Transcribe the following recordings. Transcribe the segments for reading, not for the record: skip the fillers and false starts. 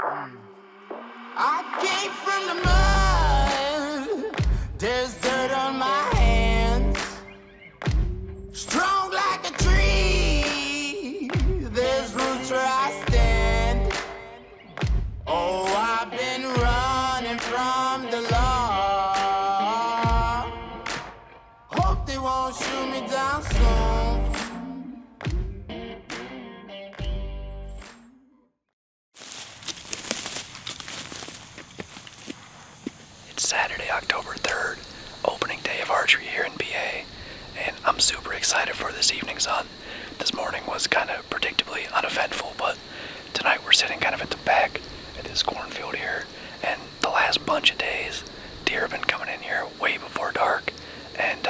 I came from the mud. There's dirt on my hands. Strong like a tree. There's roots where I stand. Oh, I've been running from the law. Hope they won't shoot me down soon. It's Saturday, October 3rd, opening day of archery here in PA, and I'm super excited for this evening's hunt. This morning was kind of predictably uneventful, but tonight we're sitting kind of at the back of this cornfield here, and the last bunch of days, deer have been coming in here way before dark, and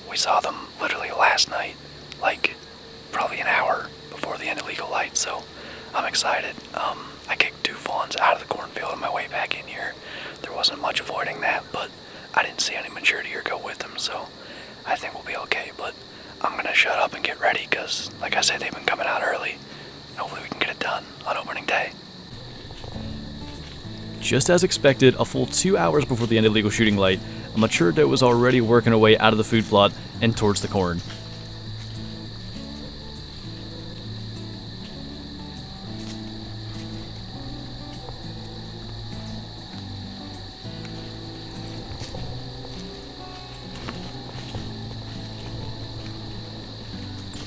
we saw them literally last night, like probably an hour before the end of legal light, so I'm excited. I kicked 2 fawns out of the cornfield on my way back in here. There wasn't much avoiding that, but I didn't see any mature deer go with them, so I think we'll be okay. But I'm gonna shut up and get ready, because like I said, they've been coming out early. Hopefully we can get it done on opening day. Just as expected, a full 2 hours before the end of legal shooting light, a mature doe was already working her way out of the food plot and towards the corn.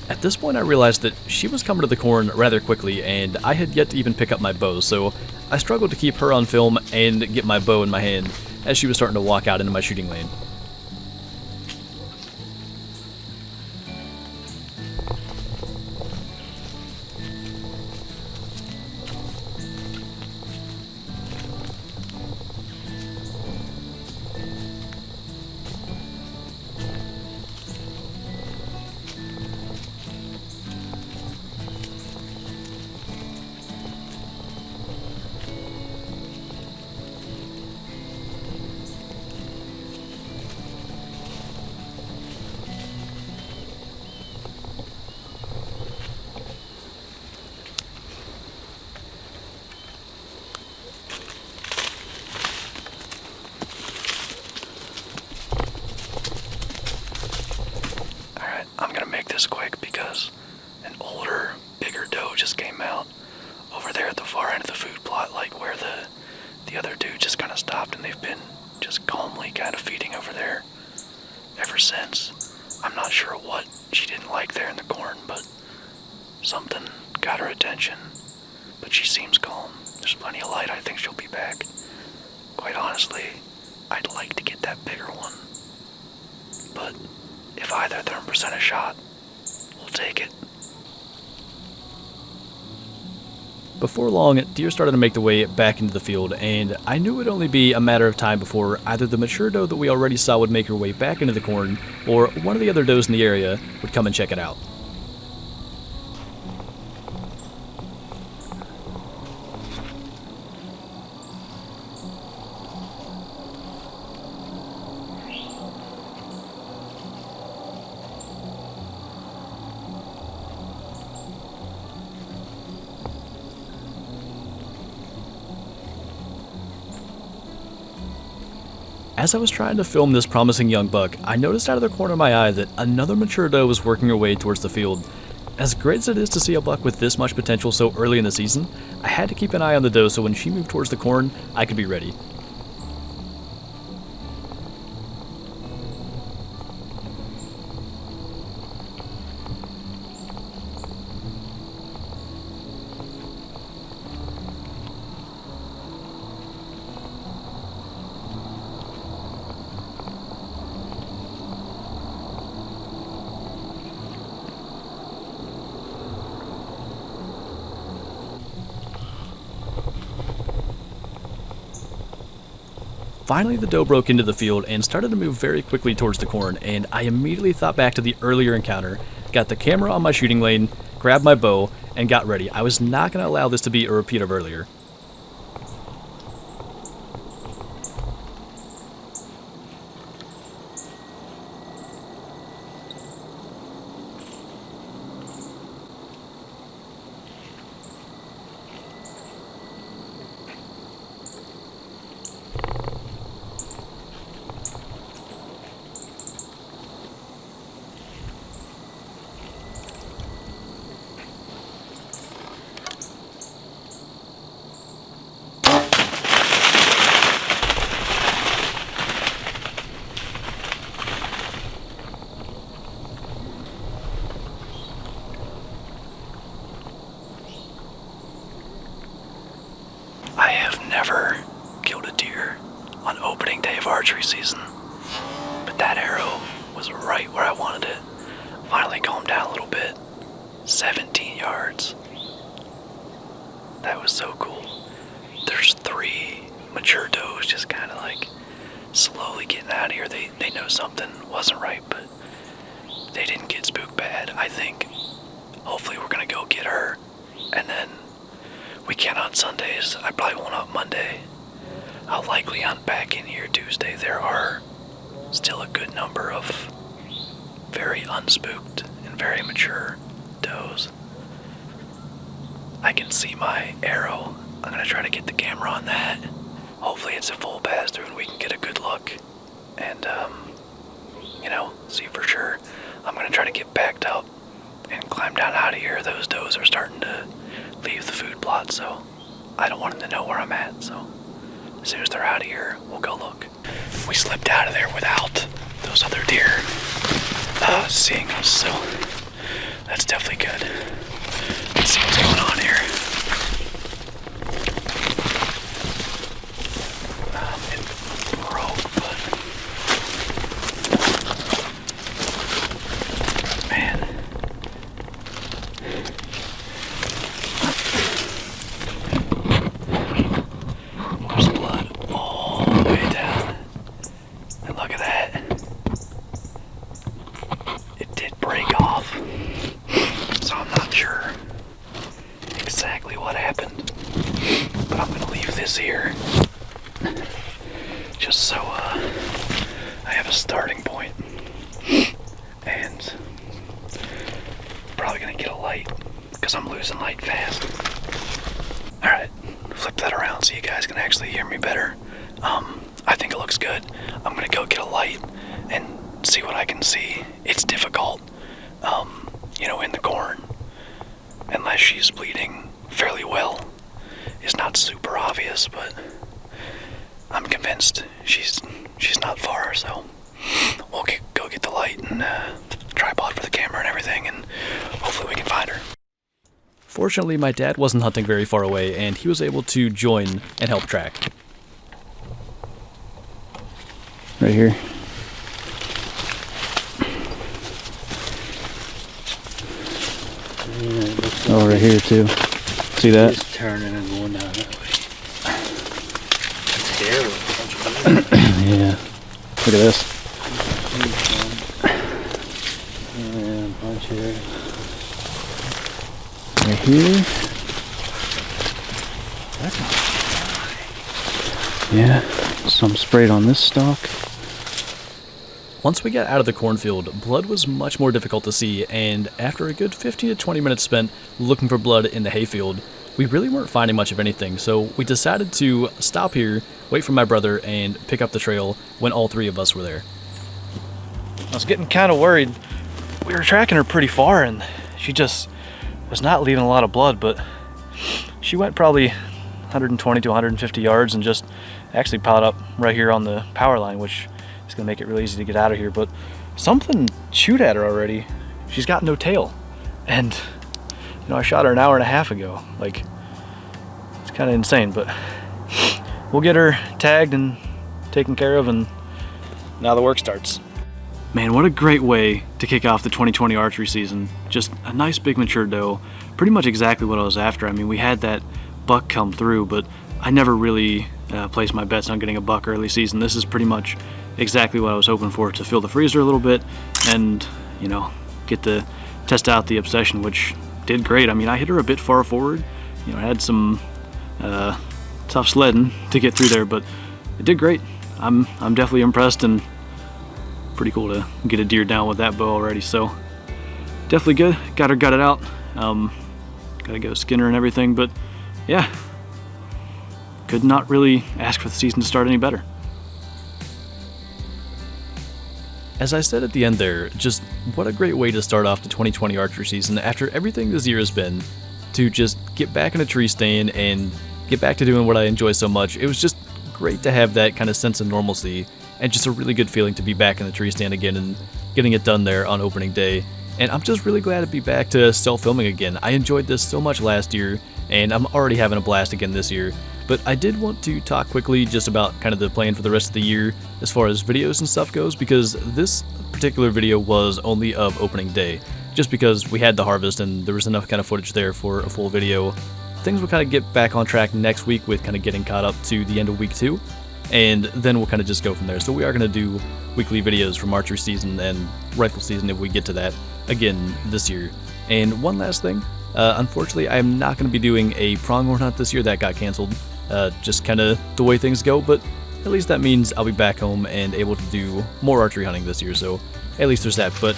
At this point I realized that she was coming to the corn rather quickly, and I had yet to even pick up my bow, so I struggled to keep her on film and get my bow in my hand as she was starting to walk out into my shooting lane. I'm gonna make this quick because an older, bigger doe just came out over there at the far end of the food plot, like where the other dude just kind of stopped, and they've been just calmly kind of feeding over there ever since. I'm not sure what she didn't like there in the corn, but something got her attention. But she seems calm. There's plenty of light. I think she'll be back. Quite honestly, I'd like to get that bigger one. But if either of them present a shot, we'll take it. Before long, deer started to make their way back into the field, and I knew it would only be a matter of time before either the mature doe that we already saw would make her way back into the corn, or one of the other does in the area would come and check it out. As I was trying to film this promising young buck, I noticed out of the corner of my eye that another mature doe was working her way towards the field. As great as it is to see a buck with this much potential so early in the season, I had to keep an eye on the doe so when she moved towards the corn, I could be ready. Finally, the doe broke into the field and started to move very quickly towards the corn, and I immediately thought back to the earlier encounter, got the camera on my shooting lane, grabbed my bow, and got ready. I was not going to allow this to be a repeat of earlier. ever killed a deer on opening day of archery season. But that arrow was right where I wanted it. Finally calmed down a little bit. 17 yards. That was so cool. There's 3 mature does just kind of like slowly getting out of here. They know something wasn't right, but they didn't get spooked bad. I think hopefully we're gonna go get her, and then we can't hunt Sundays. I probably won't hunt Monday. I'll likely hunt back in here Tuesday. There are still a good number of very unspooked and very mature does. I can see my arrow. I'm gonna try to get the camera on that. Hopefully it's a full pass through and we can get a good look and see for sure. I'm gonna try to get backed up and climb down out of here. Those does are starting to leave the food plot, so I don't want them to know where I'm at. So as soon as they're out of here, we'll go look. We slipped out of there without those other deer seeing us, so that's definitely good. Let's see what's going on here. It broke, but man. There's blood all the way down. And look at that. It did break off. So I'm not sure exactly what happened. But I'm gonna leave this here. Just so I have a starting point. And probably gonna get a light because I'm losing light fast. Alright, flip that around so you guys can actually hear me better. I think it looks good. I'm gonna go get a light and see what I can see. It's difficult, in the corn, unless she's bleeding fairly well. It's not super obvious, but I'm convinced she's not far, so we'll go get the light and tripod for the camera and everything, and hopefully we can find her. Fortunately, my dad wasn't hunting very far away, and he was able to join and help track. Right here. Oh, right here too. See that? It's turning and going down that way. That's terrible. Yeah. Look at this. Yeah, a bunch here. Right here. That's not Yeah. Some sprayed on this stalk. Once we got out of the cornfield, blood was much more difficult to see, and after a good 15 to 20 minutes spent looking for blood in the hayfield, we really weren't finding much of anything, so we decided to stop here, wait for my brother, and pick up the trail when all 3 of us were there. I was getting kind of worried. We were tracking her pretty far and she just was not leaving a lot of blood, but she went probably 120 to 150 yards and just actually piled up right here on the power line, which is going to make it really easy to get out of here. But something chewed at her already. She's got no tail. And, I shot her an hour and a half ago. Like, it's kind of insane, but we'll get her tagged and taken care of, and now the work starts. Man, what a great way to kick off the 2020 archery season. Just a nice big mature doe. Pretty much exactly what I was after. I mean, we had that buck come through, but I never really placed my bets on getting a buck early season. This is pretty much exactly what I was hoping for, to fill the freezer a little bit and, get to test out the obsession, which did great. I mean, I hit her a bit far forward. I had some tough sledding to get through there, but it did great. I'm definitely impressed, and pretty cool to get a deer down with that bow already. So definitely good. Got her gutted out. Gotta go skin her and everything, but yeah, could not really ask for the season to start any better. As I said at the end there, just what a great way to start off the 2020 archery season after everything this year has been, to just get back in a tree stand and get back to doing what I enjoy so much. It was just great to have that kind of sense of normalcy, and just a really good feeling to be back in the tree stand again and getting it done there on opening day. And I'm just really glad to be back to self-filming again. I enjoyed this so much last year, and I'm already having a blast again this year. But I did want to talk quickly just about kind of the plan for the rest of the year as far as videos and stuff goes, because this particular video was only of opening day, just because we had the harvest and there was enough kind of footage there for a full video. Things will kind of get back on track next week with kind of getting caught up to the end of week 2, and then we'll kind of just go from there. So we are going to do weekly videos from archery season and rifle season if we get to that again this year. And one last thing, unfortunately I'm not going to be doing a pronghorn hunt this year. That got canceled, just kind of the way things go, but at least that means I'll be back home and able to do more archery hunting this year, so at least there's that. But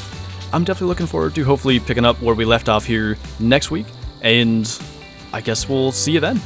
I'm definitely looking forward to hopefully picking up where we left off here next week, and I guess we'll see you then.